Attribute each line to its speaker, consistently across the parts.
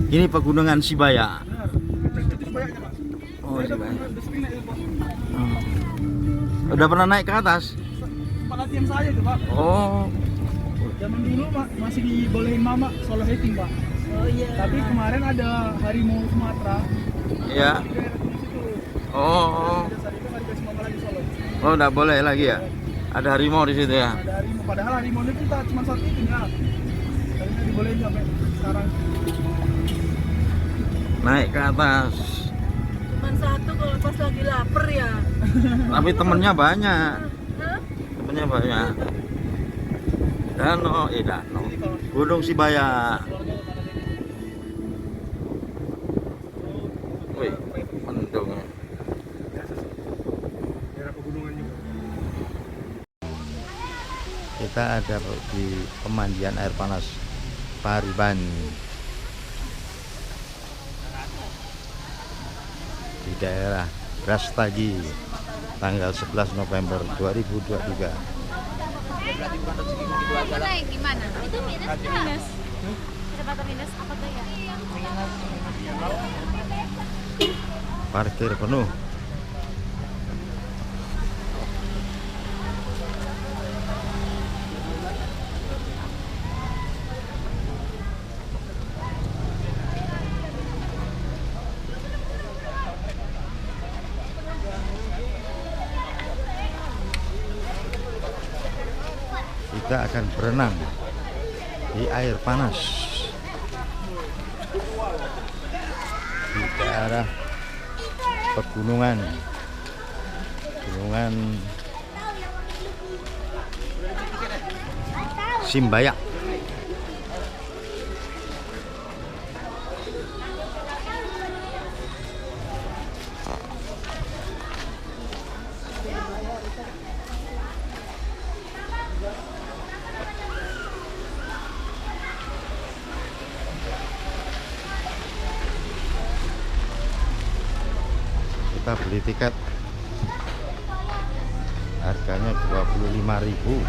Speaker 1: Ini pegunungan Sibaya. Oh, Sibaya. Udah pernah naik ke atas?
Speaker 2: Tempat latihan saya itu, Pak.
Speaker 1: Oh.
Speaker 2: Zaman dulu Pak masih dibolehin mama solo hiking, Pak.
Speaker 3: Oh iya.
Speaker 2: Tapi kemarin ada harimau Sumatera.
Speaker 1: Iya.
Speaker 2: Di daerah situ.
Speaker 1: Oh.
Speaker 2: Saat itu nggak dikasih mama lagi solo.
Speaker 1: Oh, enggak boleh lagi ya? Ada harimau di situ ya?
Speaker 2: Ada harimau. Padahal harimau itu kita cuma satu itu ya. Tapi nggak dibolehin sampai sekarang.
Speaker 1: Naik ke atas.
Speaker 3: Cuman satu kalau pas lagi lapar ya.
Speaker 1: Tapi temennya banyak.
Speaker 3: Hah?
Speaker 1: Temennya banyak. Danau. Gunung Sibaya. Wih, mendung.
Speaker 2: Daerah pegunungan juga.
Speaker 1: Kita ada di pemandian air panas Pariban di daerah Brastagi, tanggal 11 November 2023.
Speaker 4: Naik gimana? Itu minus. Kecepatan minus apa tuh ya?
Speaker 1: Parkir penuh. Kita akan berenang di air panas di daerah pegunungan Simbaya. Kita beli tiket, harganya 25.000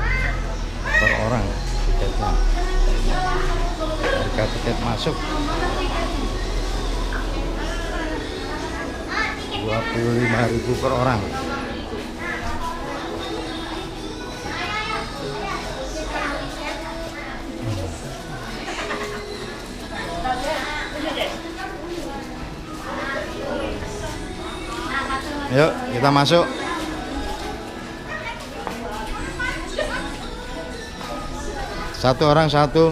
Speaker 1: per orang tiketnya. Harga tiket masuk 25.000 per orang. Yuk, kita masuk. Satu orang satu.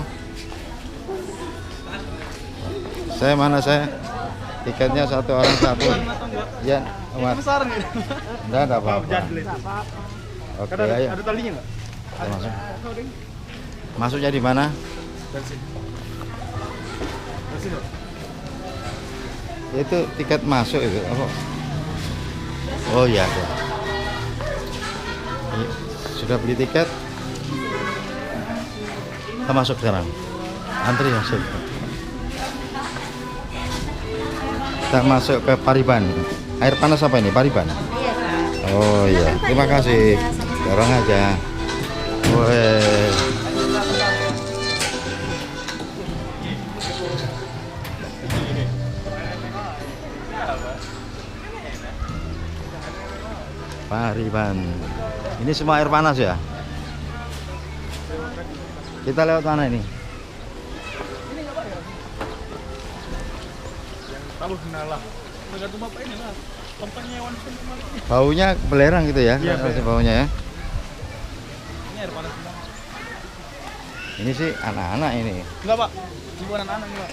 Speaker 1: Saya mana saya? Tiketnya satu orang satu. Ya, Mas.
Speaker 2: Besar nih.
Speaker 1: Enggak apa-apa. Oke, ayo.
Speaker 2: Ada talinya nggak?
Speaker 1: Kita masuk. Masuknya di mana?
Speaker 2: Dari sini. Dari sini.
Speaker 1: Itu tiket masuk itu apa? Oh iya, ya. Sudah beli tiket? Kita masuk sekarang. Antri masuk. Kita masuk ke Pariban. Air panas apa ini? Pariban? Oh iya. Terima kasih. Dorong aja. Woi. Pariban. Ini semua air panas ya? Kita lewat mana ini?
Speaker 2: Tahu kenalah. Tergantung bapak ini lah. Tempatnya hewan semua.
Speaker 1: Baunya belerang gitu ya?
Speaker 2: Iya,
Speaker 1: Baunya ya.
Speaker 2: Ini air panas semua.
Speaker 1: Ini sih anak-anak ini.
Speaker 2: Enggak, Pak. Ini bukan anak-anak nih, Pak.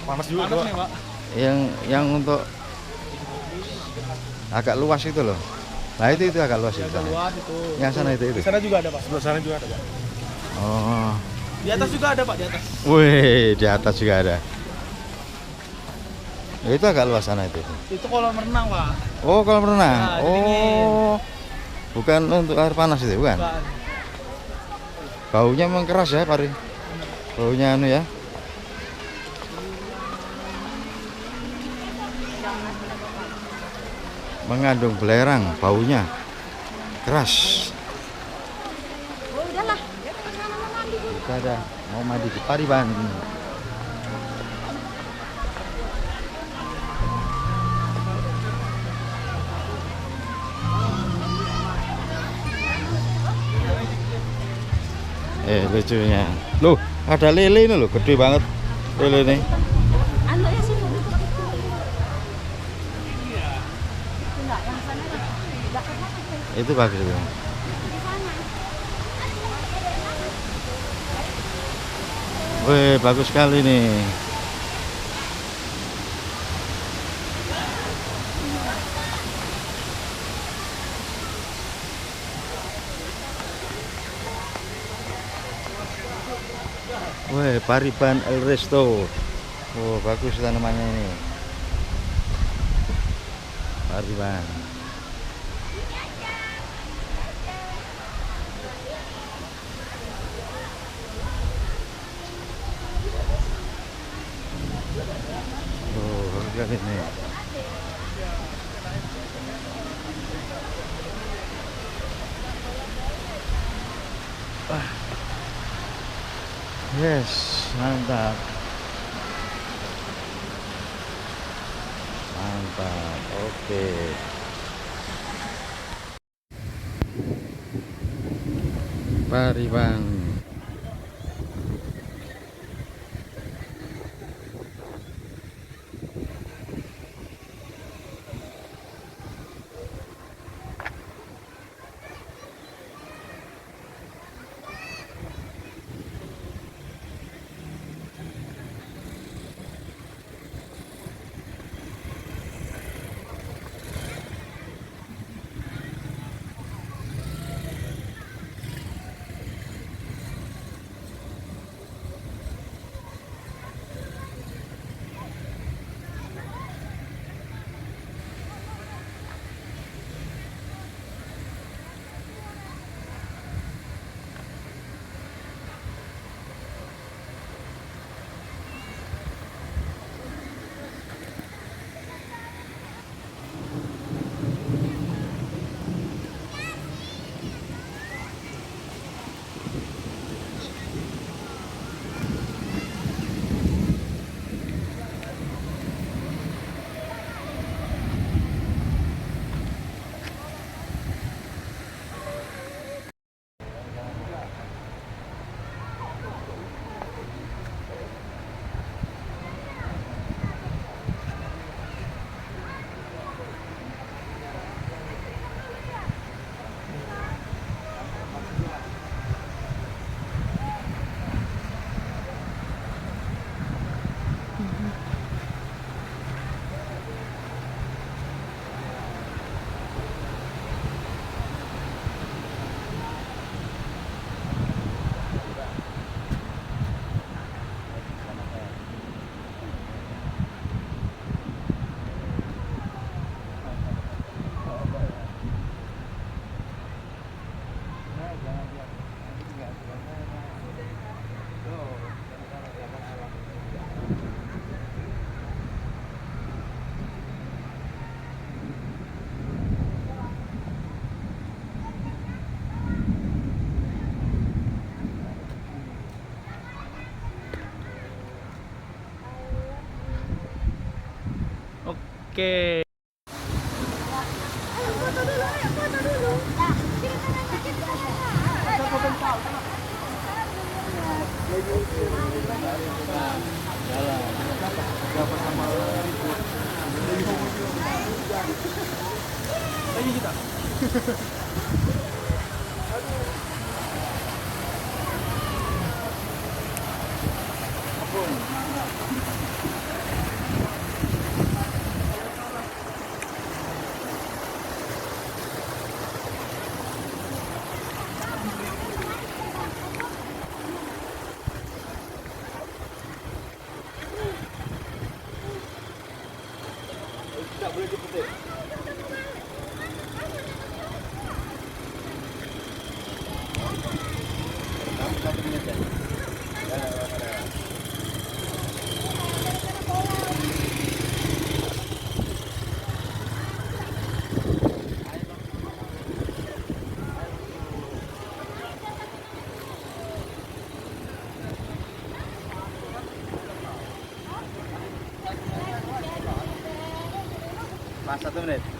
Speaker 2: Panas juga, panas nih, Pak.
Speaker 1: Yang untuk agak luas itu loh. Nah itu agak luas itu.
Speaker 2: Agak luas itu.
Speaker 1: Yang sana itu.
Speaker 2: Di sana juga ada, Pak. Sebelah sana juga ada, Pak.
Speaker 1: Oh.
Speaker 2: Di atas juga ada, Pak, di atas.
Speaker 1: Wih, di atas juga ada. Ya, itu agak luas sana itu.
Speaker 2: Itu kolam renang, Pak.
Speaker 1: Oh, kolam renang.
Speaker 2: Nah,
Speaker 1: Oh. Bukan untuk air panas itu, bukan?
Speaker 2: Bukan.
Speaker 1: Baunya memang keras ya, Pari. Baunya anu ya. Mengandung belerang, baunya keras.
Speaker 4: Oh udahlah.
Speaker 1: kita ada mau mandi di Pariban. Lucunya. Loh, ada lele ini loh, gede banget lele ini.
Speaker 4: Anu ya sih itu. Enggak, yang sana enggak pernah.
Speaker 1: Itu bagus itu. Wih, bagus sekali nih. Wih, Pariban El Resto. Oh, bagus tanamannya ini. Pariban. Oh, bagus sekali ini. Yes, mantap. Mantap. Oke. Pariban.
Speaker 2: Oke. Lagi kita. Tidak boleh dipetik. Satu menit ya. Pas 1 menit.